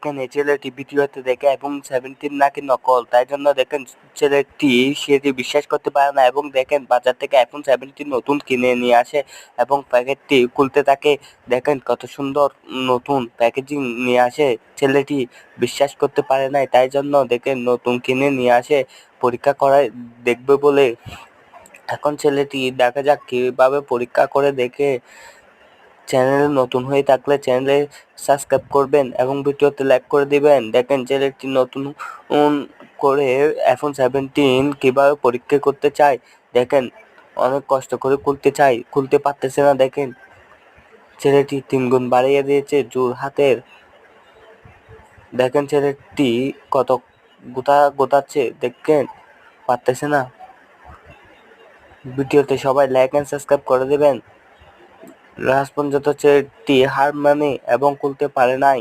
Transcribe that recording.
দেখেন এই ছেলেটি ভিডিওতে দেখে এবং 17 নাকি নকল, তাই জন্য দেখেন ছেলেটি সেটি বিশ্বাস করতে পারে না এবং দেখেন বাজার থেকে iPhone 17 নতুন কিনে নিয়ে আসে এবং প্যাকেটটি খুলতে থাকে। দেখেন কত সুন্দর নতুন প্যাকেজিং নিয়ে আসে, ছেলেটি বিশ্বাস করতে পারে নাই, তাই জন্য দেখেন নতুন কিনে নিয়ে আসে পরীক্ষা করায় দেখবে বলে। এখন ছেলেটি দেখা যাক কিভাবে পরীক্ষা করে দেখে। চ্যানেলে নতুন হয়ে থাকলে চ্যানেলে সাবস্ক্রাইব করবেন এবং ভিডিওতে লাইক করে দিবেন। দেখেন ছেলেটি নতুন করে iPhone 17 কিভাবে পরীক্ষা করতে চায়। দেখেন অনেক কষ্ট করে খুলতে পারতেছে না। দেখেন ছেলেটি 3 গুণ বাড়িয়ে দিয়েছে জোর হাতের। দেখেন ছেলেটি কত গোতাচ্ছে, দেখেন পারতেছে না। ভিডিওতে সবাই লাইক এন্ড সাবস্ক্রাইব করে দিবেন। লাস্ট পর্যন্ত ছেলেটি হার মানে এবং খুলতে পারে নাই।